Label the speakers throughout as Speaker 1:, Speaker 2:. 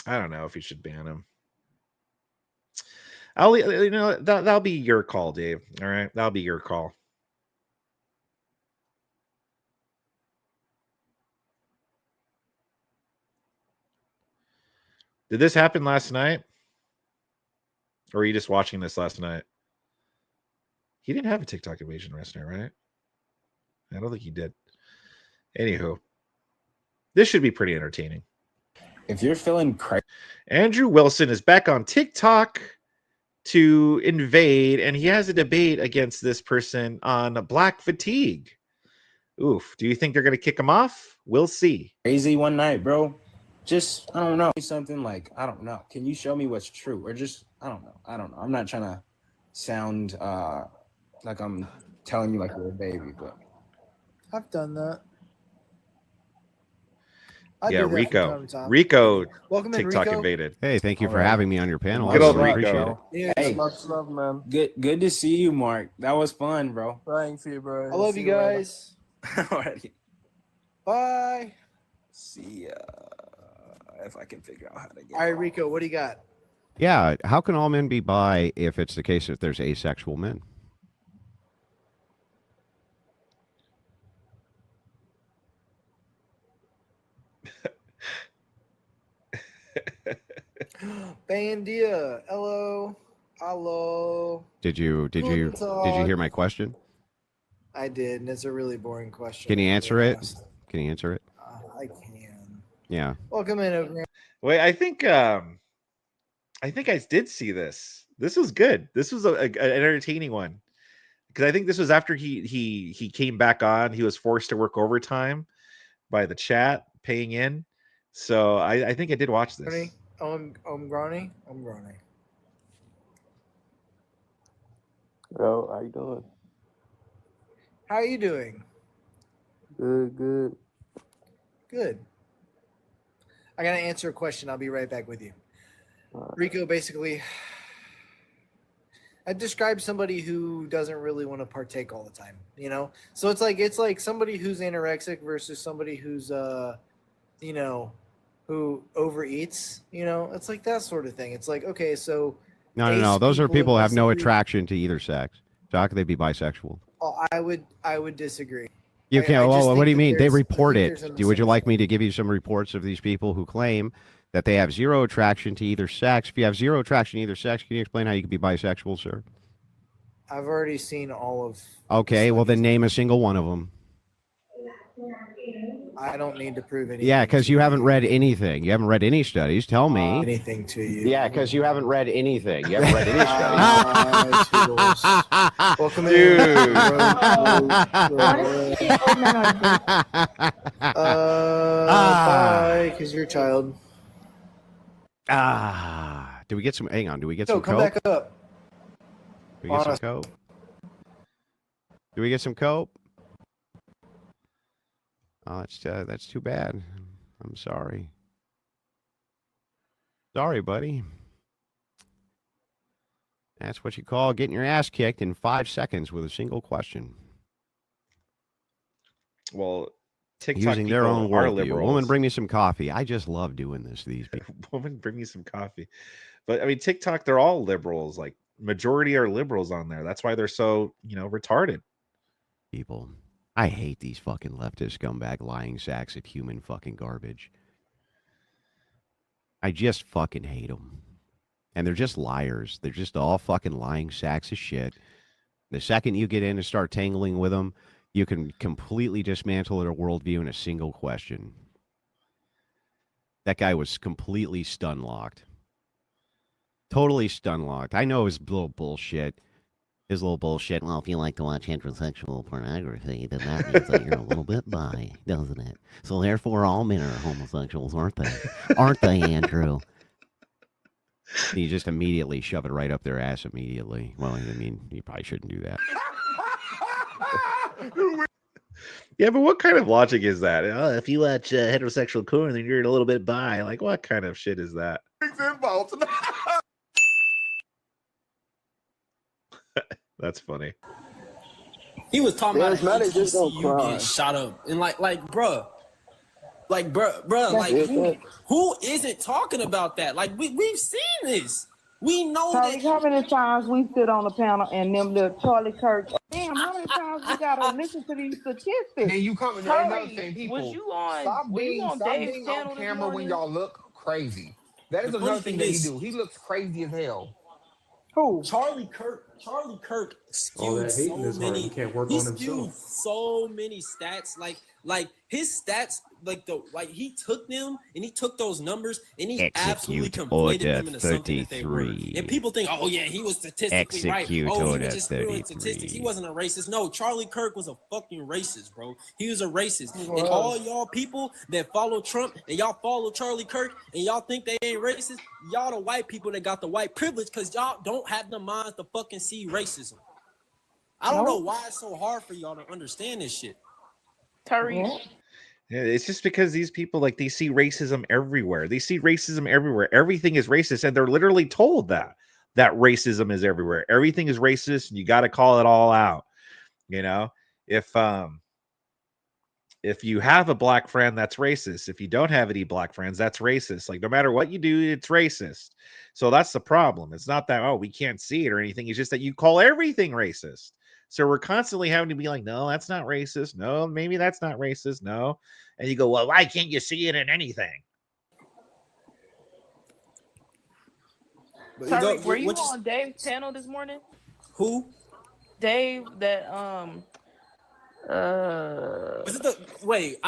Speaker 1: I don't know if you should ban him. I'll, that'll be your call, Dave. All right, that'll be your call. Did this happen last night? Or are you just watching this last night? He didn't have a TikTok invasion last night, right? I don't think he did. Anywho, this should be pretty entertaining.
Speaker 2: If you're feeling crazy,
Speaker 1: Andrew Wilson is back on TikTok to invade, and he has a debate against this person on BLK Fatigue. Oof. Do you think they're going to kick him off? We'll see.
Speaker 2: crazy one night, bro. Just, I don't know, something like, I don't know. Can you show me what's true? Or just, I don't know. I'm not trying to sound like I'm telling you like you're a baby, but
Speaker 3: I've done that.
Speaker 1: Yeah, Rico. Rico, welcome TikTok in, Rico. Invaded.
Speaker 4: Hey, thank you for having me on your panel.
Speaker 1: Good old
Speaker 4: I
Speaker 1: Rico.
Speaker 4: appreciate it.
Speaker 3: Yeah,
Speaker 2: hey,
Speaker 3: much love, man.
Speaker 2: Good to see you, Mark. That was fun, bro.
Speaker 3: Praying for you, bro.
Speaker 5: I love you guys.
Speaker 2: Alrighty.
Speaker 3: Bye.
Speaker 2: See ya. If I can figure out how to get.
Speaker 3: All right, Rico, what do you got?
Speaker 4: Yeah, how can all men be bi if it's the case if there's asexual men?
Speaker 3: Bandia, hello.
Speaker 4: Did you hear my question?
Speaker 3: I did, and it's a really boring question.
Speaker 4: Can you answer it? Can you answer it?
Speaker 3: I can.
Speaker 4: Yeah.
Speaker 3: Welcome in, over.
Speaker 1: Wait, I think I did see this. This was good. This was an entertaining one because I think this was after he came back on. He was forced to work overtime by the chat paying in. So I think I did watch this.
Speaker 3: I'm Gronny.
Speaker 5: Bro, how you doing?
Speaker 3: How are you doing?
Speaker 5: Good.
Speaker 3: Good. I gotta answer a question. I'll be right back with you. Rico, basically, I describe somebody who doesn't really want to partake all the time, you know? So it's like somebody who's anorexic versus somebody who's who overeats, you know? It's like that sort of thing. It's like, okay, so
Speaker 4: No. Those are people who have no attraction to either sex. So how could they be bisexual?
Speaker 3: Oh, I would disagree.
Speaker 4: You can't. Well, what do you mean? They report it. Would you like me to give you some reports of these people who claim that they have zero attraction to either sex? If you have zero attraction to either sex, can you explain how you can be bisexual, sir?
Speaker 3: I've already seen all of.
Speaker 4: Okay, well then name a single one of them.
Speaker 3: I don't need to prove anything.
Speaker 4: Yeah, because you haven't read anything. You haven't read any studies. Tell me.
Speaker 3: Anything to you.
Speaker 4: Yeah, because you haven't read anything. You haven't read any studies.
Speaker 3: Welcome
Speaker 1: Dude.
Speaker 3: Bye, because you're a child.
Speaker 4: Do we get some? Hang on. Do we get some
Speaker 3: come
Speaker 4: coke?
Speaker 3: back up.
Speaker 4: Do we get some coke? Do we get some coke? Oh, that's too bad. I'm sorry. Sorry, buddy. That's what you call getting your ass kicked in 5 seconds with a single question.
Speaker 1: Well, TikTok
Speaker 4: using their own worldview. Woman, bring me some coffee. I just love doing this to these people.
Speaker 1: Woman, bring me some coffee. But I mean, TikTok, they're all liberals. Like majority are liberals on there. That's why they're so, retarded.
Speaker 4: People. I hate these fucking leftist scumbag lying sacks of human fucking garbage. I just fucking hate them. And they're just liars. They're just all fucking lying sacks of shit. The second you get in and start tangling with them, you can completely dismantle their worldview in a single question. That guy was completely stun-locked. Totally stun-locked. I know his little bullshit. Well, if you like to watch heterosexual pornography, then that means that you're a little bit bi, doesn't it? So therefore, all men are homosexuals, aren't they? Aren't they, Andrew? You just immediately shove it right up their ass immediately. Well, I mean, you probably shouldn't do that.
Speaker 1: Yeah, but what kind of logic is that? If you watch heterosexual porn, then you're a little bit bi. Like, what kind of shit is that? That's funny.
Speaker 6: He was talking about HTCU getting shot up. And like, bruh,
Speaker 2: Like, bro, like
Speaker 5: it.
Speaker 2: who isn't talking about that? Like, we've seen this. We know
Speaker 6: Tariq, how
Speaker 2: that.
Speaker 6: many times we sit on the panel and them little Charlie Kirk? Damn, how many times we gotta listen to these statistics?
Speaker 7: And then you come and another thing,
Speaker 8: Tariq,
Speaker 7: people.
Speaker 8: was
Speaker 7: Stop
Speaker 8: you on Dave's
Speaker 7: being on
Speaker 8: panel this
Speaker 7: camera when
Speaker 8: morning?
Speaker 7: y'all look crazy. That is
Speaker 2: The
Speaker 7: another
Speaker 2: funny
Speaker 7: thing
Speaker 2: thing
Speaker 7: that he
Speaker 2: is-
Speaker 7: do. He looks crazy as hell.
Speaker 6: Who?
Speaker 2: Charlie Kirk
Speaker 9: All
Speaker 2: skewed
Speaker 9: that hate in his
Speaker 2: so
Speaker 9: heart,
Speaker 2: many.
Speaker 9: he can't work
Speaker 2: He
Speaker 9: on
Speaker 2: skewed
Speaker 9: himself.
Speaker 2: so many stats. Like his stats, he took them and he took those numbers and he absolutely
Speaker 4: Execute
Speaker 2: conflated
Speaker 4: order
Speaker 2: them into something that they were.
Speaker 4: 33.
Speaker 2: And people think, oh yeah, he was statistically
Speaker 4: Execute
Speaker 2: right. Oh, he
Speaker 4: order
Speaker 2: was just spewing
Speaker 4: 33.
Speaker 2: statistics. He wasn't a racist. No, Charlie Kirk was a fucking racist, bro. He was a racist. And all y'all people that follow Trump and y'all follow Charlie Kirk and y'all think they ain't racist, y'all the white people that got the white privilege because y'all don't have the minds to fucking see racism. I don't know why it's so hard for y'all to understand this shit.
Speaker 8: Tariq,
Speaker 1: Yeah, it's just because these people like they see racism everywhere. They see racism everywhere. Everything is racist, and they're literally told that racism is everywhere. Everything is racist, and you got to call it all out. You know, if you have a black friend, that's racist. If you don't have any black friends, that's racist. Like no matter what you do, it's racist. So that's the problem. It's not that we can't see it or anything. It's just that you call everything racist. So we're constantly having to be like, no, that's not racist. No, maybe that's not racist. No. And you go, well, why can't you see it in anything?
Speaker 8: Tariq, were you on Dave's panel this morning?
Speaker 2: Who?
Speaker 8: Dave, that
Speaker 2: Was it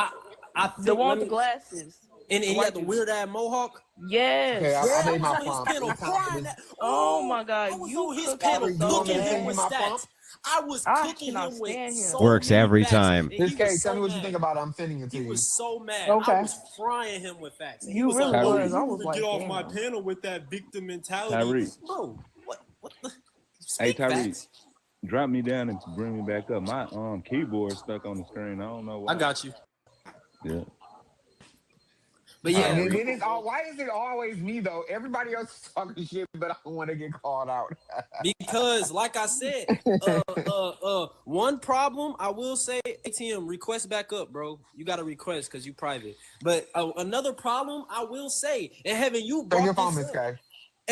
Speaker 2: I think,
Speaker 8: the one with the glasses.
Speaker 2: And he had the weird ass mohawk.
Speaker 8: Yes.
Speaker 7: Okay, I made my
Speaker 2: was on his
Speaker 7: prompt.
Speaker 2: panel crying.
Speaker 8: Oh my God,
Speaker 2: I was
Speaker 8: you
Speaker 2: on his
Speaker 8: cooked
Speaker 2: panel
Speaker 8: up so
Speaker 2: cooking him
Speaker 8: bad.
Speaker 2: with
Speaker 7: My
Speaker 2: stats.
Speaker 7: prompt?
Speaker 2: I was
Speaker 8: I
Speaker 2: cooking
Speaker 8: cannot
Speaker 2: him with
Speaker 8: stand him.
Speaker 2: so
Speaker 4: Works
Speaker 2: many
Speaker 4: every
Speaker 2: facts,
Speaker 4: time.
Speaker 2: and he
Speaker 7: This
Speaker 2: was
Speaker 7: case,
Speaker 2: so
Speaker 7: tell me what you
Speaker 2: mad.
Speaker 7: think about it. I'm sending it to
Speaker 2: He
Speaker 7: you.
Speaker 2: was so mad.
Speaker 6: Okay.
Speaker 2: I was frying him with facts. And he
Speaker 6: You
Speaker 2: was
Speaker 6: really
Speaker 2: like, "Oh,
Speaker 6: was.
Speaker 2: you
Speaker 6: I
Speaker 2: need
Speaker 6: was
Speaker 2: to
Speaker 6: like,
Speaker 2: get off my
Speaker 6: damn.
Speaker 2: panel with that victim mentality."
Speaker 10: Tyree.
Speaker 2: Bro, what the?
Speaker 10: Hey,
Speaker 2: Speak
Speaker 10: Tyree,
Speaker 2: facts.
Speaker 10: drop me down and bring me back up. My keyboard stuck on the screen. I don't know why.
Speaker 2: I got you.
Speaker 10: Yeah.
Speaker 2: But yeah,
Speaker 7: And then it's why is it always me though? Everybody else is talking shit, but I don't want to get called out.
Speaker 2: because like I said, one problem I will say, ATM, request back up, bro. You got to request because you private. But another problem I will say, and having you
Speaker 7: Bring your
Speaker 2: brought
Speaker 7: phone,
Speaker 2: this
Speaker 7: Miss
Speaker 2: up,
Speaker 7: K.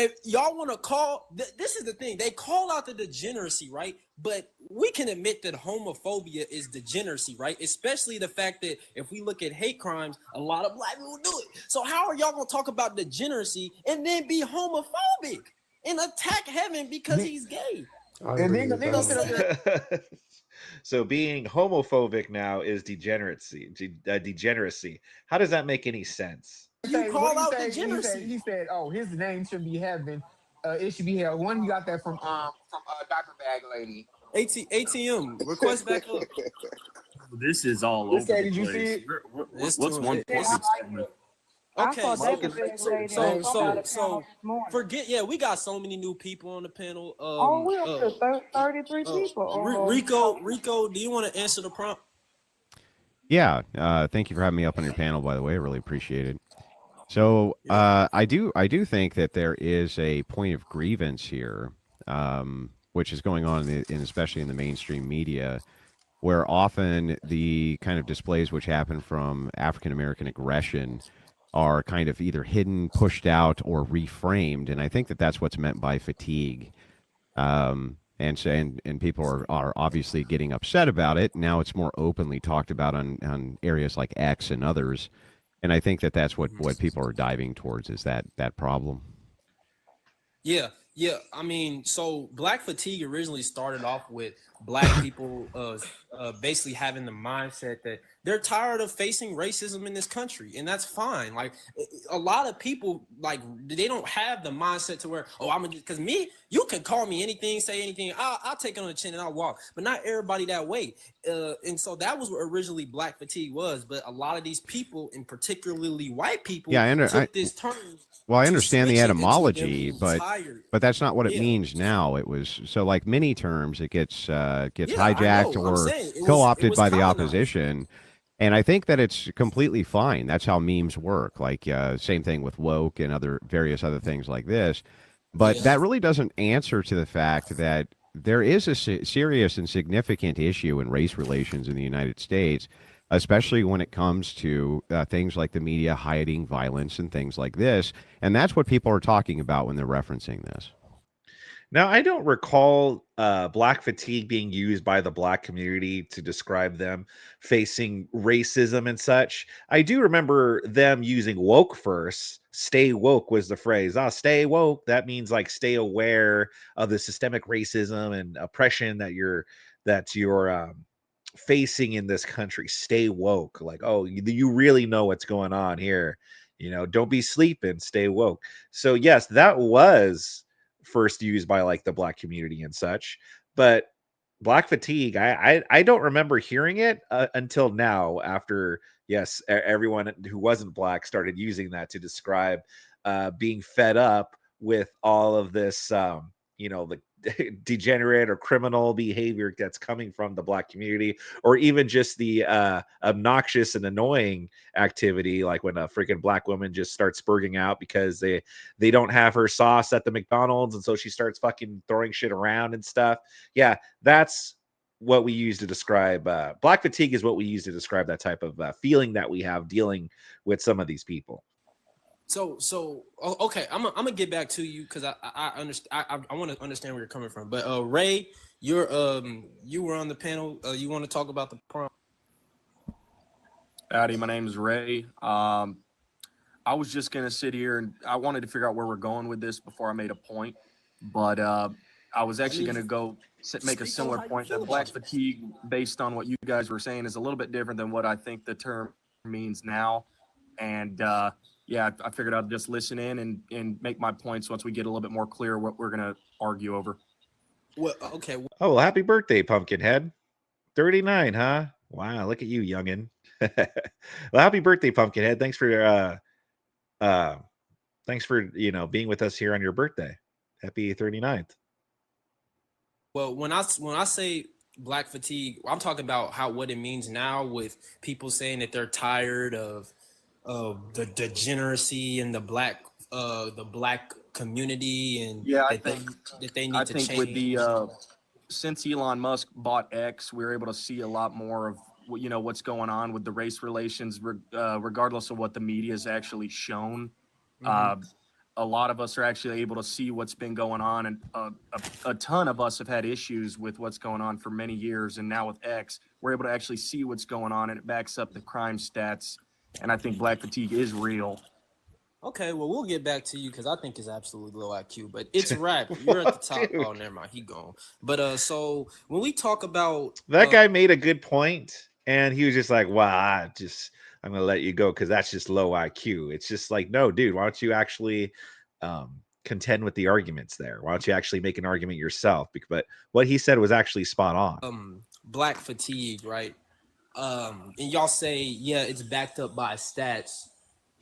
Speaker 2: if y'all want to call, this is the thing. They call out the degeneracy, right? But we can admit that homophobia is degeneracy, right? Especially the fact that if we look at hate crimes, a lot of black people do it. So how are y'all going to talk about degeneracy and then be homophobic and attack Heaven because he's gay?
Speaker 7: And then they gonna sit up there.
Speaker 1: So being homophobic now is degeneracy. Degeneracy. How does that make any sense?
Speaker 2: You call out
Speaker 7: He
Speaker 2: degeneracy.
Speaker 7: he said, "Oh, his name should be Heaven. It should be hell." One, he got that from Dr. Bag Lady.
Speaker 2: ATM, request back up.
Speaker 11: This is all
Speaker 7: Miss
Speaker 11: over
Speaker 7: K,
Speaker 11: the
Speaker 7: did you
Speaker 11: place.
Speaker 7: see it?
Speaker 11: What's
Speaker 2: too-
Speaker 11: one
Speaker 2: it's-
Speaker 11: point?
Speaker 6: I
Speaker 2: Okay,
Speaker 6: thought
Speaker 2: so,
Speaker 6: that was
Speaker 2: so,
Speaker 6: lady
Speaker 2: so,
Speaker 6: on
Speaker 2: so,
Speaker 6: the panel this morning.
Speaker 2: forget, yeah, we got so many new people on the panel.
Speaker 6: We up to 33 people.
Speaker 2: Rico, do you want to answer the prompt?
Speaker 4: Yeah, thank you for having me up on your panel. By the way, I really appreciate it. So I do think that there is a point of grievance here, which is going on especially in the mainstream media, where often the kind of displays which happen from African American aggression are kind of either hidden, pushed out, or reframed, and I think that that's what's meant by fatigue. And people are obviously getting upset about it. Now it's more openly talked about on areas like X and others. And I think that that's what people are diving towards is that problem.
Speaker 2: Yeah. I mean, so black fatigue originally started off with black people basically having the mindset that they're tired of facing racism in this country, and that's fine. Like a lot of people, like they don't have the mindset to where, because you can call me anything, say anything, I'll take it on the chin and I'll walk, but not everybody that way. And so that was what originally black fatigue was. But a lot of these people, and particularly white people, took this turn.
Speaker 4: Well, I understand the
Speaker 2: switch it into
Speaker 4: etymology,
Speaker 2: them
Speaker 4: but that's not what it
Speaker 2: Yeah.
Speaker 4: means now. It was so like many terms, it gets
Speaker 2: Yeah,
Speaker 4: hijacked
Speaker 2: I know. I'm
Speaker 4: or
Speaker 2: saying it
Speaker 4: co-opted
Speaker 2: was
Speaker 4: by the
Speaker 2: colonized.
Speaker 4: opposition. And I think that it's completely fine. That's how memes work. Like same thing with woke and various other things like this. But
Speaker 2: Yeah.
Speaker 4: that really doesn't answer to the fact that there is a serious and significant issue in race relations in the United States especially when it comes to things like the media hiding violence and things like this. And that's what people are talking about when they're referencing this.
Speaker 1: Now, I don't recall black fatigue being used by the black community to describe them facing racism and such. I do remember them using woke first. Stay woke was the phrase. Stay woke. That means like stay aware of the systemic racism and oppression that you're facing in this country. Stay woke. Like, oh, you really know what's going on here. Don't be sleeping. Stay woke. So yes, that was first used by like the black community and such, but black fatigue, I don't remember hearing it until now, after everyone who wasn't black started using that to describe being fed up with all of this the degenerate or criminal behavior that's coming from the black community, or even just the obnoxious and annoying activity, like when a freaking black woman just starts spurging out because they don't have her sauce at the McDonald's, and so she starts fucking throwing shit around and stuff. Yeah, that's what we use to describe black fatigue, is what we use to describe that type of feeling that we have dealing with some of these people.
Speaker 9: Okay, I'm gonna get back to you because I understand. I want to understand where you're coming from. But Ray, you were on the panel. You want to talk about the prompt?
Speaker 12: Howdy, my name is Ray. I was just gonna sit here and I wanted to figure out where we're going with this before I made a point, but I was actually gonna make a similar point that black fatigue, based on what you guys were saying, is a little bit different than what I think the term means now, and yeah, I figured I'd just listen in and make my points once we get a little bit more clear what we're going to argue over.
Speaker 9: Well, okay.
Speaker 1: Oh, well, happy birthday, Pumpkinhead. 39, huh? Wow, look at you, youngin. Well, happy birthday, Pumpkinhead. Thanks for being with us here on your birthday. Happy 39th.
Speaker 9: Well, when I say black fatigue, I'm talking about what it means now, with people saying that they're tired of the degeneracy in the black community, and
Speaker 12: I
Speaker 9: think they need to change.
Speaker 12: With the since Elon Musk bought X, we were able to see a lot more of what's going on with the race relations, regardless of what the media has actually shown. Mm-hmm. A lot of us are actually able to see what's been going on, and a ton of us have had issues with what's going on for many years, and now with X, we're able to actually see what's going on, and it backs up the crime stats. And I think black fatigue is real.
Speaker 9: Okay, well, we'll get back to you because I think it's absolutely low IQ, but it's a wrap. You're at the top. Oh, never mind. He gone. But so when we talk about
Speaker 1: that guy made a good point, and he was just like, "Wow, I'm gonna let you go because that's just low IQ." It's just like, no, dude, why don't you actually contend with the arguments there? Why don't you actually make an argument yourself? But what he said was actually spot on.
Speaker 9: Black fatigue, right? And y'all say, yeah, it's backed up by stats.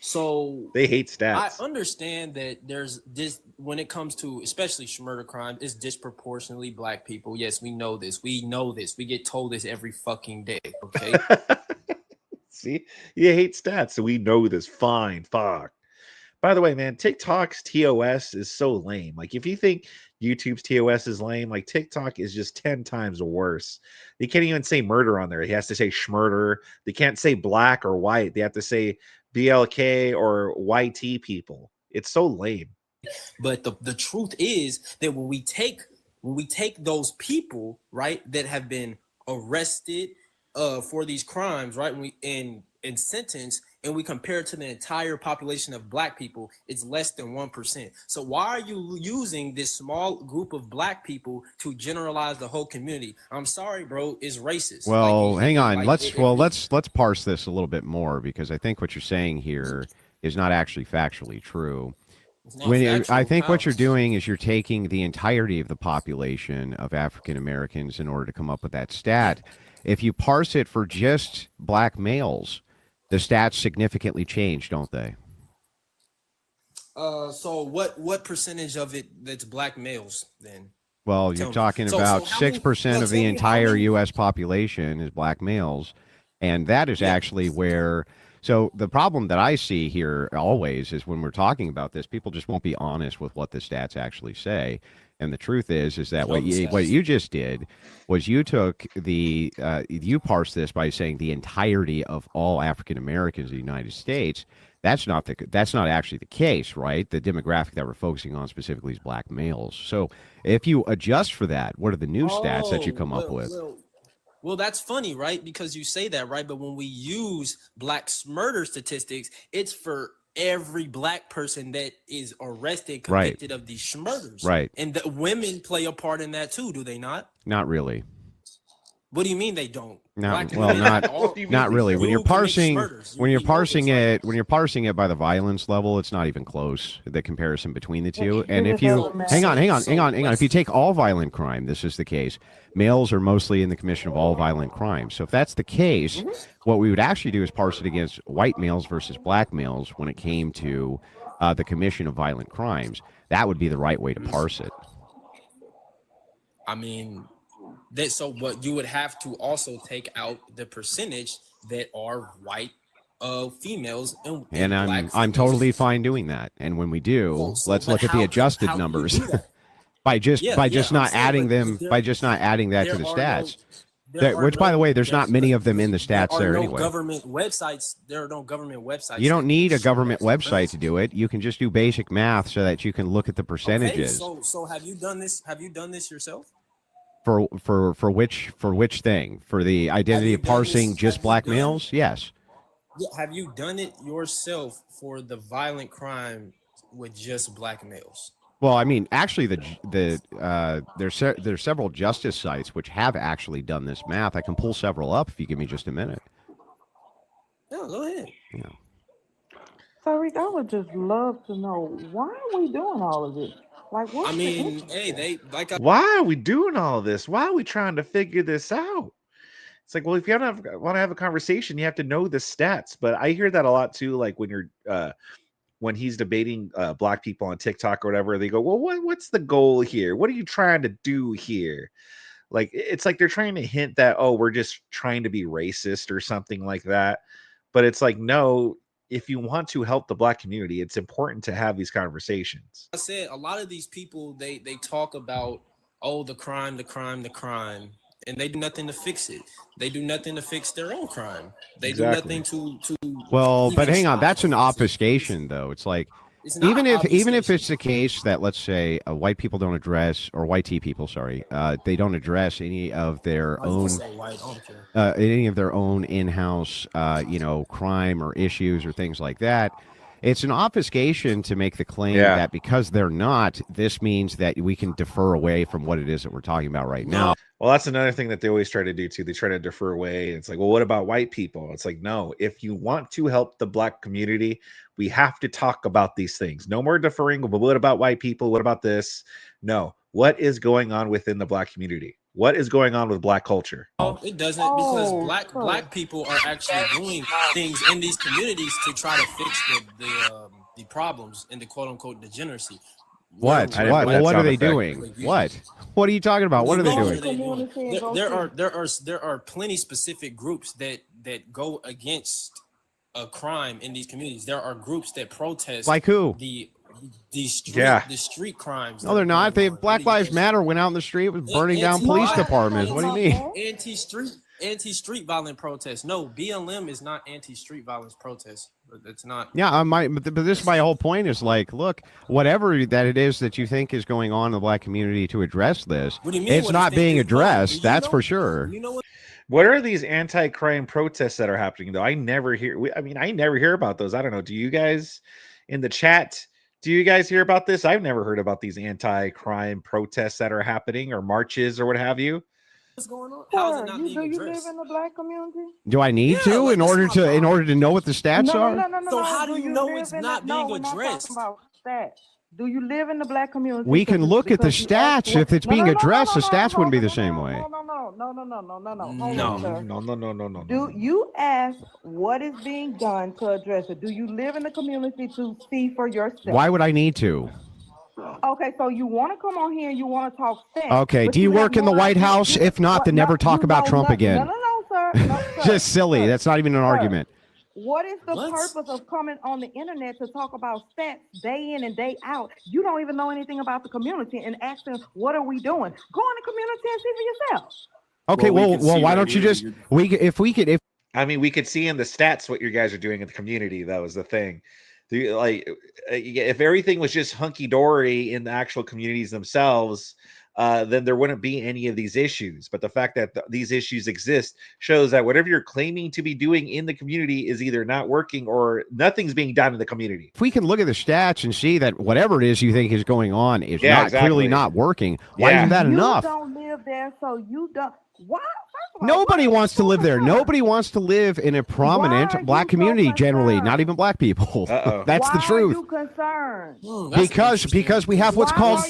Speaker 9: So
Speaker 1: they hate stats.
Speaker 9: I understand that there's this, when it comes to especially murder crime, it's disproportionately black people. Yes, we know this. We get told this every fucking day. Okay.
Speaker 1: See, you hate stats, so we know this. Fine, fuck. By the way, man, TikTok's TOS is so lame. Like, if you think YouTube's TOS is lame, like, TikTok is just 10 times worse. They can't even say murder on there. He has to say schmurder. They can't say black or white. They have to say BLK or YT people. It's so lame.
Speaker 9: But the truth is that when we take those people, right, that have been arrested for these crimes, right, and sentenced, and we compare it to the entire population of black people, it's less than 1%. So why are you using this small group of black people to generalize the whole community? I'm sorry, bro, it's racist.
Speaker 4: Well, hang on. Let's parse this a little bit more, because I think what you're saying here is not actually factually true. I think what you're doing is you're taking the entirety of the population of African Americans in order to come up with that stat. If you parse it for just black males, the stats significantly change, don't they?
Speaker 9: So what percentage of it that's black males then?
Speaker 4: Well, you're talking about 6% of the entire U.S. population is black males, and that is actually where. So the problem that I see here always is when we're talking about this, people just won't be honest with what the stats actually say. And the truth is that what you just did was you took you parsed this by saying the entirety of all African Americans in the United States. That's not actually the case, right? The demographic that we're focusing on specifically is black males. So if you adjust for that, what are the new stats that you come up with?
Speaker 9: Well, that's funny, right? Because you say that, right? But when we use black murder statistics, it's for every black person that is arrested, convicted of these murders.
Speaker 4: Right.
Speaker 9: And the women play a part in that too, do they not?
Speaker 4: Not really.
Speaker 9: What do you mean they don't?
Speaker 4: Not really. When you're parsing it by the violence level, it's not even close. The comparison between the two. And if you hang on. If you take all violent crime, this is the case. Males are mostly in the commission of all violent crimes. So if that's the case, what we would actually do is parse it against white males versus black males when it came to the commission of violent crimes. That would be the right way to parse it.
Speaker 9: I mean, so what you would have to also take out the percentage that are white females and
Speaker 4: I'm totally fine doing that. And when we do, let's look at the adjusted numbers by just not adding that to the stats. Which, by the way, there's not many of them in the stats there anyway.
Speaker 9: Government websites. There are no government websites.
Speaker 4: You don't need a government website to do it. You can just do basic math so that you can look at the percentages.
Speaker 9: Okay, so have you done this? Have you done this yourself?
Speaker 4: For which thing? For the identity of parsing just black males? Yes.
Speaker 9: Yeah, have you done it yourself for the violent crime with just black males?
Speaker 4: Well, I mean, actually, there's several justice sites which have actually done this math. I can pull several up if you give me just a minute.
Speaker 9: No, go ahead.
Speaker 4: Yeah.
Speaker 6: So, Rick, I would just love to know, why are we doing all of this? Like, what's
Speaker 1: why are we doing all this? Why are we trying to figure this out? It's like, well, if you want to have a conversation, you have to know the stats. But I hear that a lot too. Like when you're when he's debating black people on TikTok or whatever, they go, well, what's the goal here? What are you trying to do here? Like, it's like they're trying to hint that, oh, we're just trying to be racist or something like that. But it's like, no, if you want to help the black community, it's important to have these conversations.
Speaker 9: I said, a lot of these people, they talk about, oh, the crime, and they do nothing to fix it. They do nothing to fix their own crime. They do nothing to
Speaker 4: Well, but hang on, that's an obfuscation, though. It's like, even if it's the case that, let's say, white people don't address, or white people, sorry, they don't address any of their own in-house crime or issues or things like that. It's an obfuscation to make the claim that because they're not, this means that we can defer away from what it is that we're talking about right now.
Speaker 1: Well, that's another thing that they always try to do too. They try to defer away. It's like, well, what about white people? It's like, no, if you want to help the black community, we have to talk about these things. No more deferring. But what about white people? What about this? No. What is going on within the black community? What is going on with black culture?
Speaker 9: Oh, it doesn't, because black people are actually doing things in these communities to try to fix the problems and the quote unquote degeneracy.
Speaker 4: What are they doing? What are you talking about? What are they doing?
Speaker 9: There are plenty specific groups that go against a crime in these communities. There are groups that protest,
Speaker 4: like who?
Speaker 9: The street crimes.
Speaker 4: No, they're not. Black Lives Matter went out in the street, was burning down police departments. What do you mean?
Speaker 9: Anti-street violent protests. No, BLM is not anti-street violence protests. It's not.
Speaker 4: Yeah, but this is my whole point. Is like, look, whatever that it is that you think is going on in the black community to address this, it's not being addressed. That's for sure.
Speaker 9: You know
Speaker 1: what are these anti-crime protests that are happening though? I never hear about those. I don't know. Do you guys in the chat? Do you guys hear about this? I've never heard about these anti-crime protests that are happening or marches or what have you.
Speaker 9: What's going on? How is it not being
Speaker 6: do you
Speaker 9: addressed?
Speaker 6: live in the black community?
Speaker 4: Do I need to in order to know what the stats are?
Speaker 6: No.
Speaker 9: So how do you know it's not being addressed?
Speaker 6: Do you live in the black community?
Speaker 4: We can look at the stats. If it's being addressed, the stats wouldn't be the same way.
Speaker 6: No. Do you ask what is being done to address it? Do you live in the community to see for yourself?
Speaker 4: Why would I need to?
Speaker 6: Okay, so you want to come on here and you want to talk stats.
Speaker 4: Okay, do you work in the White House? If not, then never talk about Trump again.
Speaker 6: No, sir.
Speaker 4: Just silly. That's not even an argument.
Speaker 6: What is the
Speaker 9: What?
Speaker 6: purpose of coming on the internet to talk about stats day in and day out? You don't even know anything about the community and asking, what are we doing? Go in the community and see for yourself.
Speaker 4: Okay,
Speaker 12: Well, we
Speaker 4: well,
Speaker 12: can see
Speaker 4: why
Speaker 12: right
Speaker 4: don't you
Speaker 12: here,
Speaker 4: just if
Speaker 1: I mean, we could see in the stats what you guys are doing in the community. That was the thing. If everything was just hunky dory in the actual communities themselves, then there wouldn't be any of these issues. But the fact that these issues exist shows that whatever you're claiming to be doing in the community is either not working or nothing's being done in the community.
Speaker 4: we can look at the stats and see that whatever it is you think is going on is clearly not working, why isn't that enough?
Speaker 6: You don't live there, so you don't. Why?
Speaker 4: Nobody wants to live there. Nobody wants to live in a prominent black community. Generally, not even black people. That's the truth.
Speaker 6: Why are you concerned?
Speaker 4: Because we have what's called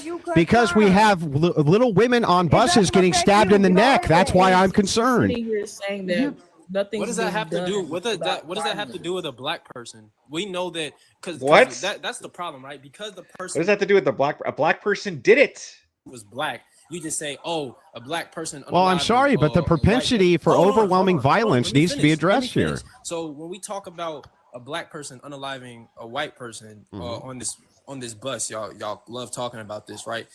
Speaker 4: we have little women on buses getting stabbed in the neck. That's why I'm concerned.
Speaker 8: You're saying that nothing.
Speaker 9: What does that have to do with that? What does that have to do with a black person? We know that because that's the problem, right? Because the person.
Speaker 1: What does that have to do with a black person did it?
Speaker 9: Was black. You just say, "Oh, a black person."
Speaker 4: Well, I'm sorry, but the propensity for overwhelming violence needs to be addressed here.
Speaker 9: So when we talk about a black person unaliving a white person on this bus, y'all love talking about this, right?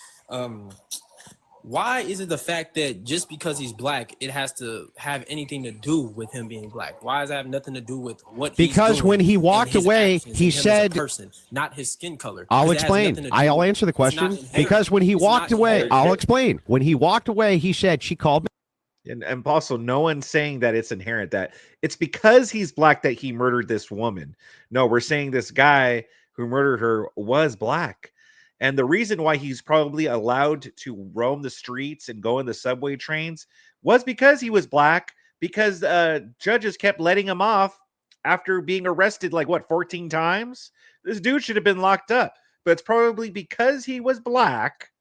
Speaker 9: Why is it the fact that just because he's black, it has to have anything to do with him being black? Why does that have nothing to do with what?
Speaker 4: Because when he walked away, he said,
Speaker 9: person, not his skin color.
Speaker 4: I'll explain. I'll answer the question. Because when he walked away, I'll explain. When he walked away, he said, she called me.
Speaker 1: And also, no one's saying that it's inherent, that it's because he's black that he murdered this woman. No, we're saying this guy who murdered her was black. And the reason why he's probably allowed to roam the streets and go in the subway trains was because he was black, because judges kept letting him off after being arrested 14 times. This dude should have been locked up. But it's probably because he was black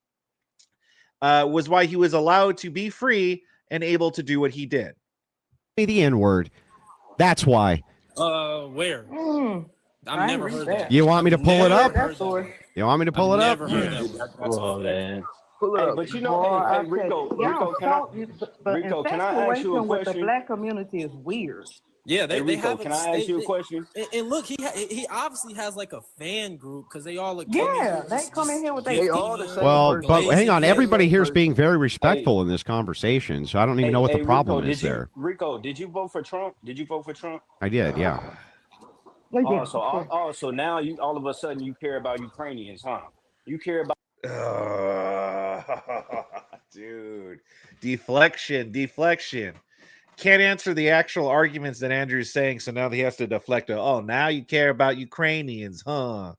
Speaker 1: was why he was allowed to be free and able to do what he did.
Speaker 4: The N-word. That's why.
Speaker 9: Where? I've never heard that.
Speaker 4: You want me to pull it up? You want me to pull it up?
Speaker 5: Oh, man.
Speaker 10: But you know, Rico, can I ask you a
Speaker 6: with the
Speaker 10: question?
Speaker 6: black community is weird.
Speaker 9: Yeah, they
Speaker 10: Rico,
Speaker 9: have.
Speaker 10: can I ask you a question?
Speaker 9: And look, he obviously has like a fan group because they all
Speaker 6: they come in here with their
Speaker 5: all the same.
Speaker 4: Well, but hang on. Everybody here is being very respectful in this conversation, so I don't even know what the problem is there.
Speaker 10: Rico, did you vote for Trump? Did you vote for Trump?
Speaker 4: I did, yeah.
Speaker 10: So now you all of a sudden you care about Ukrainians, huh? You care about
Speaker 1: dude. Deflection. Can't answer the actual arguments that Andrew's saying, so now he has to deflect. Now you care about Ukrainians, huh?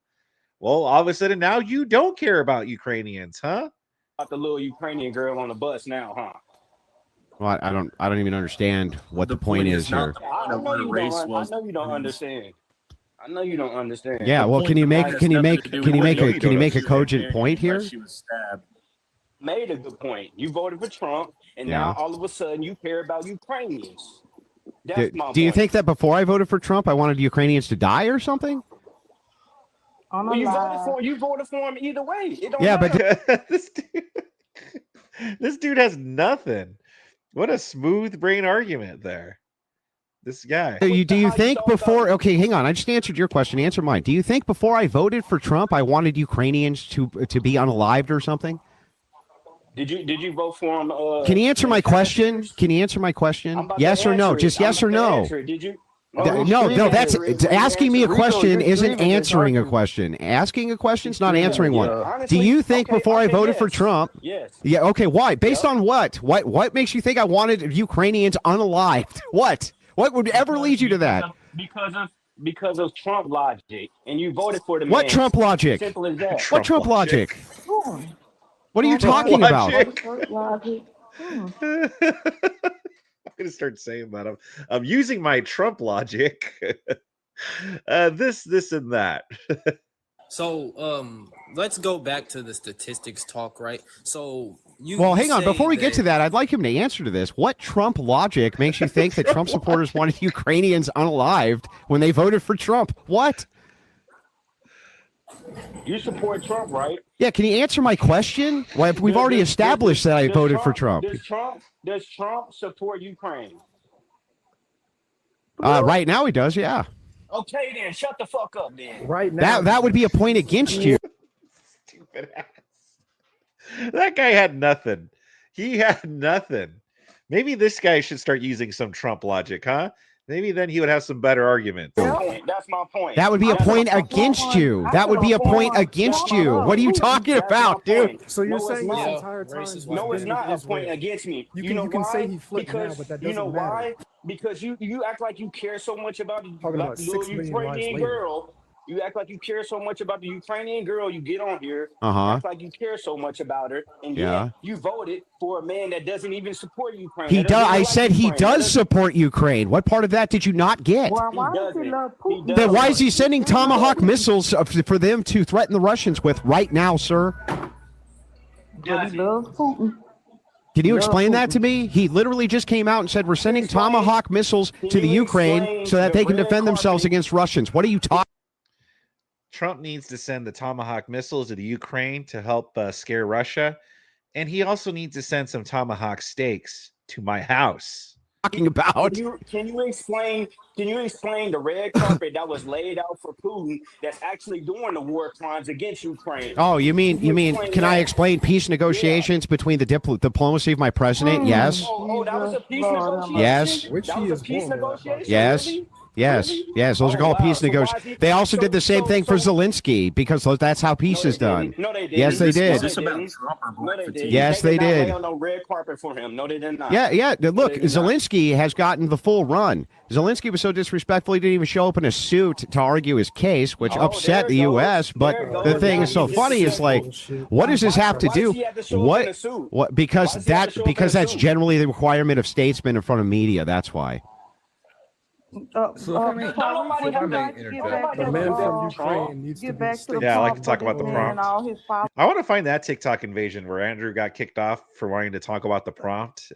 Speaker 1: Well, all of a sudden now you don't care about Ukrainians, huh?
Speaker 10: About the little Ukrainian girl on the bus now, huh?
Speaker 4: Well, I don't even understand what the point is here.
Speaker 10: I know you don't understand. I know you don't understand.
Speaker 4: Yeah, well, can you make a cogent point here?
Speaker 12: She was stabbed.
Speaker 10: Made a good point. You voted for Trump, and now all of a sudden you care about Ukrainians. That's my
Speaker 4: Do you
Speaker 10: point.
Speaker 4: think that before I voted for Trump, I wanted Ukrainians to die or something?
Speaker 10: Well, you voted for him either way. It don't
Speaker 4: matter.
Speaker 1: But this dude has nothing. What a smooth brain argument there. This guy.
Speaker 4: Do you think before? Okay, hang on. I just answered your question. Answer mine. Do you think before I voted for Trump, I wanted Ukrainians to be unalived or something?
Speaker 10: Did you vote for him?
Speaker 4: Can you answer my question? Yes or no? Just yes or no.
Speaker 10: Did you?
Speaker 4: No, that's asking me a question isn't answering a question. Asking a question is not answering one. Do you think before I voted for Trump?
Speaker 10: Yes.
Speaker 4: Yeah. Okay. Why? Based on what? What makes you think I wanted Ukrainians unalived? What? What would ever lead you to that?
Speaker 10: Because of Trump logic, and you voted for the man.
Speaker 4: What Trump logic?
Speaker 10: Simple as that.
Speaker 4: What Trump logic? What are you talking about?
Speaker 1: I'm gonna start saying that. I'm using my Trump logic. This and that.
Speaker 9: So let's go back to the statistics talk, right? So
Speaker 4: hang on. Before we get to that, I'd like him to answer to this. What Trump logic makes you think that Trump supporters wanted Ukrainians unalived when they voted for Trump? What?
Speaker 10: You support Trump, right?
Speaker 4: Yeah, can you answer my question? Well, we've already established that I voted for Trump.
Speaker 10: Does Trump support Ukraine?
Speaker 4: Right now he does, yeah.
Speaker 10: Okay, then shut the fuck up, then.
Speaker 3: Right now,
Speaker 4: That would be a point against you.
Speaker 1: Stupid ass. That guy had nothing. He had nothing. Maybe this guy should start using some Trump logic, huh? Maybe then he would have some better arguments.
Speaker 10: That's my point.
Speaker 4: That would be a
Speaker 10: That's
Speaker 4: point
Speaker 10: my
Speaker 4: against you. That would be a point against you. What are you talking
Speaker 10: That's my
Speaker 4: about, dude?
Speaker 10: point.
Speaker 3: So you're
Speaker 10: No, it's
Speaker 3: saying this
Speaker 10: not.
Speaker 3: entire time?
Speaker 9: No,
Speaker 10: No, it's not a point
Speaker 3: Israel.
Speaker 10: against me.
Speaker 3: You
Speaker 10: know
Speaker 3: can
Speaker 10: why?
Speaker 3: say he flipped now,
Speaker 10: Because
Speaker 3: but that
Speaker 10: you know
Speaker 3: doesn't matter.
Speaker 10: why? Because you act like you care so much about
Speaker 3: Talking about
Speaker 10: the
Speaker 3: 6
Speaker 10: little
Speaker 3: million lives
Speaker 10: Ukrainian
Speaker 3: later.
Speaker 10: girl. You act like you care so much about the Ukrainian girl. You get on here,
Speaker 4: Uh-huh.
Speaker 10: act like you care so much about her, and
Speaker 4: Yeah.
Speaker 10: yet you voted for a man that doesn't even support Ukraine.
Speaker 4: He
Speaker 10: that doesn't
Speaker 4: does.
Speaker 10: even
Speaker 4: I
Speaker 10: like
Speaker 4: said he
Speaker 10: Ukraine, that
Speaker 4: does
Speaker 10: doesn't-
Speaker 4: support Ukraine. What part of that did you not get?
Speaker 6: Well,
Speaker 10: He
Speaker 6: why does
Speaker 10: doesn't.
Speaker 6: he love
Speaker 10: He
Speaker 6: Putin?
Speaker 10: doesn't.
Speaker 4: Then why is he sending Tomahawk missiles for them to threaten the Russians with right now, sir?
Speaker 6: Because he loves Putin.
Speaker 4: Can you
Speaker 6: No.
Speaker 4: explain that to me? He literally just came out and said we're sending Tomahawk missiles to the Ukraine so that they can defend themselves against Russians. What are you talking?
Speaker 1: Trump needs to send the Tomahawk missiles to the Ukraine to help scare Russia. And he also needs to send some Tomahawk steaks to my house.
Speaker 4: About?
Speaker 10: Can you explain the red carpet that was laid out for Putin that's actually doing the war crimes against Ukraine?
Speaker 4: Oh, you mean?
Speaker 10: explain
Speaker 4: Can I
Speaker 10: that?
Speaker 4: explain peace negotiations between the diplomacy of my president? Yes.
Speaker 10: Oh, that was a peace
Speaker 6: Lord,
Speaker 10: negotiation.
Speaker 4: Yes.
Speaker 3: Which
Speaker 10: That
Speaker 3: he
Speaker 10: was
Speaker 3: is
Speaker 10: a peace
Speaker 3: horrible at, by the way.
Speaker 10: negotiation.
Speaker 4: Yes.
Speaker 10: Really?
Speaker 4: Yes.
Speaker 10: Really?
Speaker 4: Yes. Those are
Speaker 10: Oh,
Speaker 4: called
Speaker 10: wow.
Speaker 4: peace
Speaker 10: So why is
Speaker 4: negotiations.
Speaker 10: he-
Speaker 4: They also did the same
Speaker 10: so-
Speaker 4: thing for
Speaker 10: so-
Speaker 4: Zelensky because that's how peace is done.
Speaker 10: No, they didn't.
Speaker 4: Yes, they did.
Speaker 10: No,
Speaker 12: Is this
Speaker 10: they
Speaker 12: about
Speaker 10: didn't.
Speaker 12: Trump or
Speaker 10: No,
Speaker 12: Black
Speaker 10: they
Speaker 12: fatigue?
Speaker 10: didn't.
Speaker 4: Yes,
Speaker 10: They
Speaker 4: they
Speaker 10: did not
Speaker 4: did.
Speaker 10: lay on no red carpet for him. No, they did not.
Speaker 4: Yeah. Look,
Speaker 10: they did not.
Speaker 4: Zelensky has gotten the full run. Zelensky was so disrespectful he didn't even show up in a suit to argue his case, which
Speaker 10: Oh,
Speaker 4: upset
Speaker 10: there
Speaker 4: the
Speaker 10: it goes.
Speaker 4: U.S. But
Speaker 10: There it
Speaker 4: the
Speaker 10: goes.
Speaker 4: thing
Speaker 10: Now
Speaker 4: is so
Speaker 10: he's
Speaker 4: funny is like, what does this have to
Speaker 10: Why
Speaker 4: do?
Speaker 10: does he have to show up in a suit?
Speaker 4: What?
Speaker 10: Why
Speaker 4: Because
Speaker 10: does he have to show up in a
Speaker 4: that's
Speaker 10: suit?
Speaker 4: generally the requirement of statesmen in front of media. That's why.
Speaker 6: So
Speaker 10: if I may-
Speaker 6: would you
Speaker 10: if I may
Speaker 6: like to get back
Speaker 3: The
Speaker 6: to
Speaker 3: man from
Speaker 6: the,
Speaker 3: Ukraine needs to
Speaker 6: get
Speaker 3: be
Speaker 6: back to the
Speaker 1: Yeah, I like
Speaker 6: prompt
Speaker 1: to talk about the
Speaker 6: and
Speaker 1: prompt.
Speaker 6: all his followers?
Speaker 1: I want to find that TikTok invasion where Andrew got kicked off for wanting to talk about the prompt.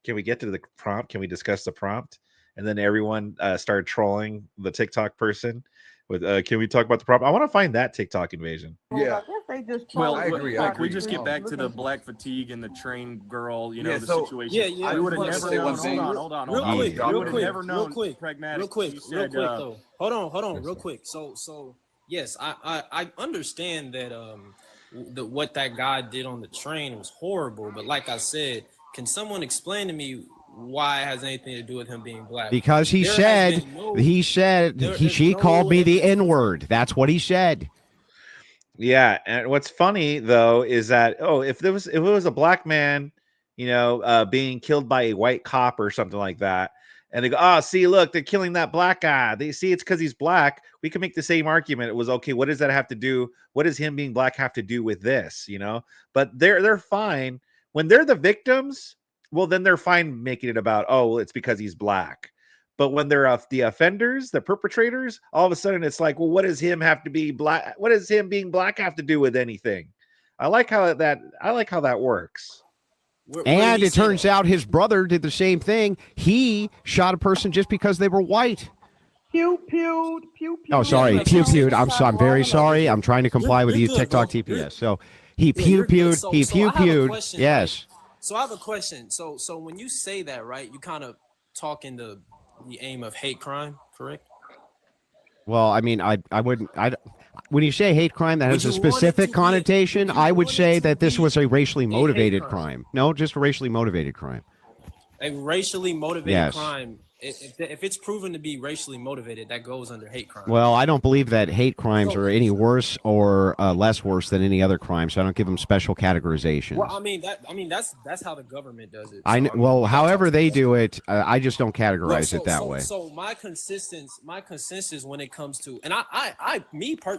Speaker 1: Can we get to the prompt? Can we discuss the prompt? And then everyone started trolling the TikTok person with, can we talk about the prompt? I want to find that TikTok invasion.
Speaker 6: Well, I guess they just
Speaker 12: Well,
Speaker 6: told
Speaker 12: like,
Speaker 6: TikTok
Speaker 12: we
Speaker 6: to
Speaker 12: just get
Speaker 6: do
Speaker 12: back to the
Speaker 6: looking-
Speaker 12: black fatigue and the train girl, you know,
Speaker 13: Yeah,
Speaker 12: the
Speaker 13: so-
Speaker 12: situation.
Speaker 9: Yeah.
Speaker 12: We would have
Speaker 9: Hold on,
Speaker 12: never
Speaker 9: say
Speaker 12: known.
Speaker 9: one thing.
Speaker 12: Hold on.
Speaker 9: Real quick,
Speaker 12: We
Speaker 9: real
Speaker 12: would have
Speaker 9: quick,
Speaker 12: never
Speaker 9: real
Speaker 12: known.
Speaker 9: quick,
Speaker 12: Pragmatic.
Speaker 9: real quick,
Speaker 12: You
Speaker 9: real
Speaker 12: said,
Speaker 9: quick though. Hold on, real quick. So yes, I understand that what that guy did on the train was horrible, but like I said, can someone explain to me why it has anything to do with him being black?
Speaker 4: Because he
Speaker 9: There
Speaker 4: said
Speaker 9: has been no-
Speaker 4: she
Speaker 9: there's
Speaker 4: called
Speaker 9: no
Speaker 4: me the N-word. That's what he said.
Speaker 1: Yeah, and what's funny though is that if it was a black man, being killed by a white cop or something like that, and they go, see, look, they're killing that black guy. They see it's because he's black. We can make the same argument. It was okay. What does that have to do? What does him being black have to do with this? But they're fine when they're the victims. Well, then they're fine making it about, it's because he's black. But when they're the offenders, the perpetrators, all of a sudden it's like, well, what does him have to be black? What does him being black have to do with anything? I like how that works.
Speaker 4: And it turns out his brother did the same thing. He shot a person just because they were white.
Speaker 6: Pew pew pew pew.
Speaker 4: Oh, sorry,
Speaker 9: Yeah,
Speaker 4: pew pewed. I'm
Speaker 6: TikTok
Speaker 4: very
Speaker 6: live.
Speaker 4: sorry. I'm trying to comply with
Speaker 9: You're
Speaker 4: you,
Speaker 9: good,
Speaker 4: TikTok
Speaker 9: bro.
Speaker 4: TPS. So he
Speaker 9: Yeah,
Speaker 4: pew
Speaker 9: you're good.
Speaker 4: pewed.
Speaker 9: So-
Speaker 4: He
Speaker 9: so
Speaker 4: pew
Speaker 9: I have a
Speaker 4: pewed.
Speaker 9: question,
Speaker 4: Yes.
Speaker 9: So I have a question. So when you say that, right, you kind of talk in the aim of hate crime, correct?
Speaker 4: Well, I mean, I wouldn't. When you say hate crime, that
Speaker 9: Would
Speaker 4: has a
Speaker 9: you want it
Speaker 4: specific
Speaker 9: to be-
Speaker 4: connotation.
Speaker 9: would you
Speaker 4: I would
Speaker 9: want it
Speaker 4: say
Speaker 9: to
Speaker 4: that this
Speaker 9: be
Speaker 4: was a racially
Speaker 9: a hate
Speaker 4: motivated
Speaker 9: crime?
Speaker 4: crime. No, just a racially motivated crime.
Speaker 9: A racially motivated
Speaker 4: Yes.
Speaker 9: crime. If it's proven to be racially motivated, that goes under hate crime.
Speaker 4: Well, I don't believe that hate crimes are any worse or less worse than any other crime, so I don't give them special categorizations.
Speaker 9: Well, I mean that's how the government does it.
Speaker 4: I
Speaker 9: So,
Speaker 4: know,
Speaker 9: mean,
Speaker 4: well,
Speaker 9: that's
Speaker 4: however
Speaker 9: how-
Speaker 4: they do it, I just don't
Speaker 9: Well,
Speaker 4: categorize it that way.
Speaker 9: So my consensus when it comes to, and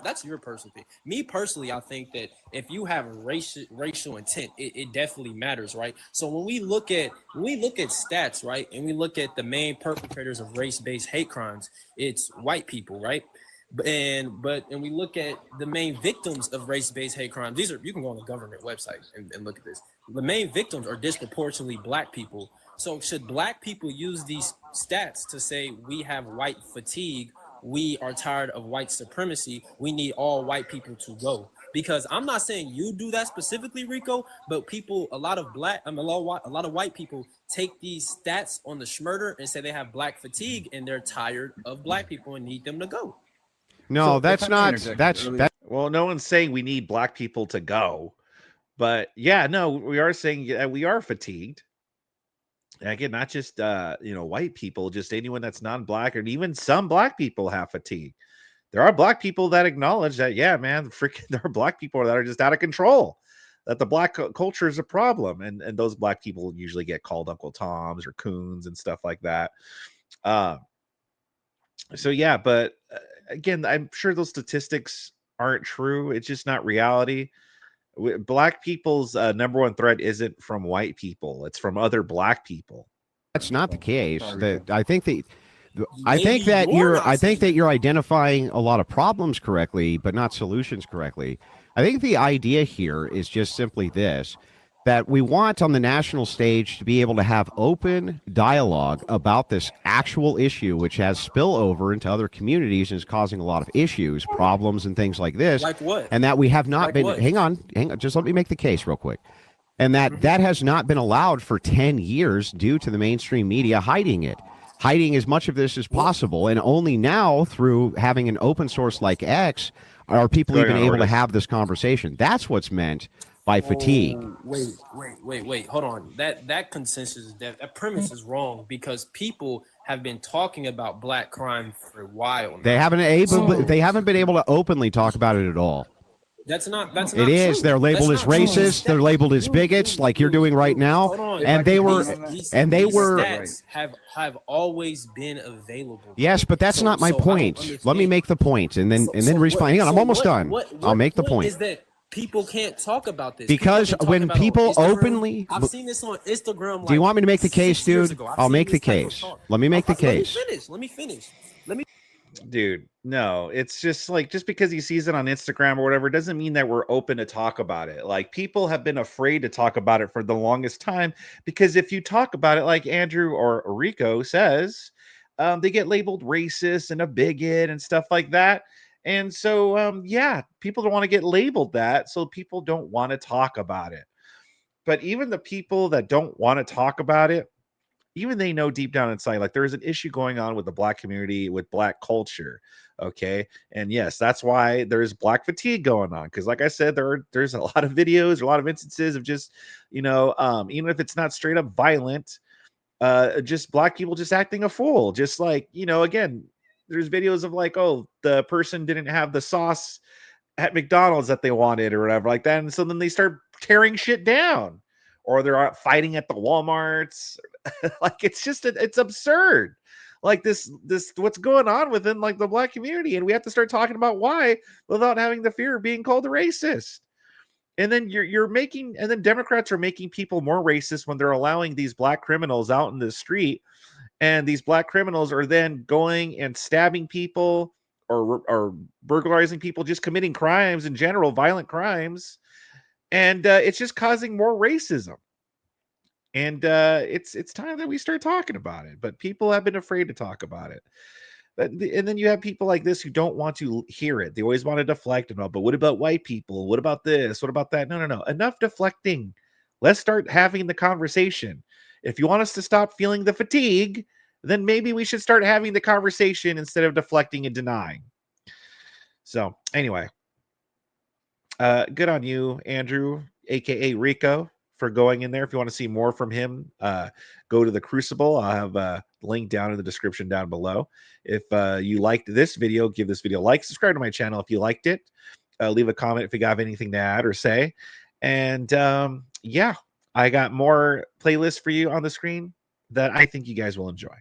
Speaker 9: that's your personal thing. Me personally, I think that if you have racial intent, it definitely matters, right? So when we look at stats, right, and we look at the main perpetrators of race-based hate crimes, it's white people, right? And we look at the main victims of race-based hate crimes. You can go on the government website and look at this. The main victims are disproportionately black people. So should black people use these stats to say we have white fatigue? We are tired of white supremacy. We need all white people to go. because I'm not saying you do that specifically, Rico, but people, a lot of white people take these stats on the Schmurder and say they have black fatigue and they're tired of black people and need them to go.
Speaker 4: No,
Speaker 2: So,
Speaker 4: that's
Speaker 2: if I may
Speaker 4: not.
Speaker 2: interject
Speaker 4: That's
Speaker 2: earlier-
Speaker 4: that.
Speaker 1: Well, no one's saying we need black people to go, but yeah, no, we are saying we are fatigued. And again, not just white people, just anyone that's non-black, and even some black people have fatigue. There are black people that acknowledge that, yeah, man, freaking, there are black people that are just out of control. That the black culture is a problem, and those black people usually get called Uncle Toms or coons and stuff like that. So yeah, but again, I'm sure those statistics aren't true. It's just not reality. Black people's number one threat isn't from white people; it's from other black people.
Speaker 4: That's not the case.
Speaker 2: Sorry,
Speaker 4: That
Speaker 2: Rico.
Speaker 4: I think that. I
Speaker 9: Maybe
Speaker 4: think that
Speaker 9: you're
Speaker 4: you're.
Speaker 9: not
Speaker 4: I think
Speaker 9: saying
Speaker 4: that you're identifying a lot of problems correctly, but not solutions correctly. I think the idea here is just simply this: that we want on the national stage to be able to have open dialogue about this actual issue, which has spillover into other communities and is causing a lot of issues, problems, and things like this.
Speaker 9: Like what?
Speaker 4: And that we have not
Speaker 9: Like
Speaker 4: been.
Speaker 9: what?
Speaker 4: Hang on. Just let me make the case real quick. And that has not been allowed for 10 years due to the mainstream media hiding it, hiding as much of this as possible. And only now, through having an open source like X, are people
Speaker 1: Going
Speaker 4: even
Speaker 1: on,
Speaker 4: able to
Speaker 1: Otis.
Speaker 4: have this conversation. That's what's meant by fatigue.
Speaker 9: Oh, wait. Hold on. That consensus, that premise is wrong because people have been talking about black crime for a while now.
Speaker 4: They haven't been able to openly talk about it at all.
Speaker 9: That's not
Speaker 4: It is.
Speaker 9: true.
Speaker 4: They're labeled
Speaker 9: That's
Speaker 4: as
Speaker 9: not true.
Speaker 4: racist. They're labeled as bigots, like you're doing right now.
Speaker 9: Hold on.
Speaker 4: And they were,
Speaker 9: These stats have always been available.
Speaker 4: yes, but that's not my
Speaker 9: I don't
Speaker 4: point. Let me
Speaker 9: understand.
Speaker 4: make the point, and then respond. Hang on, I'm almost done. I'll make the point.
Speaker 9: Is that people can't talk about this
Speaker 4: Because
Speaker 9: People have been
Speaker 4: when
Speaker 9: talking about it on
Speaker 4: people
Speaker 9: Instagram.
Speaker 4: openly-
Speaker 9: I've seen this on Instagram.
Speaker 4: Do you
Speaker 9: like
Speaker 4: want me to make the case,
Speaker 9: 6 years
Speaker 4: dude?
Speaker 9: ago. I've
Speaker 4: I'll
Speaker 9: seen
Speaker 4: make the
Speaker 9: this type of
Speaker 4: case.
Speaker 9: talk.
Speaker 4: Let me make the case.
Speaker 9: Let me finish.
Speaker 1: Dude, no, it's just like, just because he sees it on Instagram or whatever doesn't mean that we're open to talk about it. Like, people have been afraid to talk about it for the longest time, because if you talk about it, like Andrew or Rico says, they get labeled racist and a bigot and stuff like that. And so yeah, people don't want to get labeled that, so people don't want to talk about it. But even the people that don't want to talk about it, even they know deep down inside, like, there is an issue going on with the black community, with black culture. Okay. And yes, that's why there's black fatigue going on. Cause like I said, there's a lot of videos, a lot of instances of just, even if it's not straight up violent, just black people just acting a fool. Just like, again, there's videos of like, oh, the person didn't have the sauce at McDonald's that they wanted or whatever like that. And so then they start tearing shit down, or they're out fighting at the Walmarts. Like, it's absurd. Like, this what's going on within like the black community, and we have to start talking about why without having the fear of being called a racist. And then and then Democrats are making people more racist when they're allowing these black criminals out in the street, and these black criminals are then going and stabbing people or burglarizing people, just committing crimes in general, violent crimes, and it's just causing more racism. And it's time that we start talking about it, but people have been afraid to talk about it. And then you have people like this who don't want to hear it. They always want to deflect and all. But what about white people? What about this? What about that? No. Enough deflecting. Let's start having the conversation. If you want us to stop feeling the fatigue, then maybe we should start having the conversation instead of deflecting and denying. So anyway, good on you, Andrew, aka Rico, for going in there. If you want to see more from him, go to the Crucible. I'll have a link down in the description down below. If you liked this video, give this video a like, subscribe to my channel if you liked it, leave a comment if you have anything to add or say. And yeah, I got more playlists for you on the screen that I think you guys will enjoy.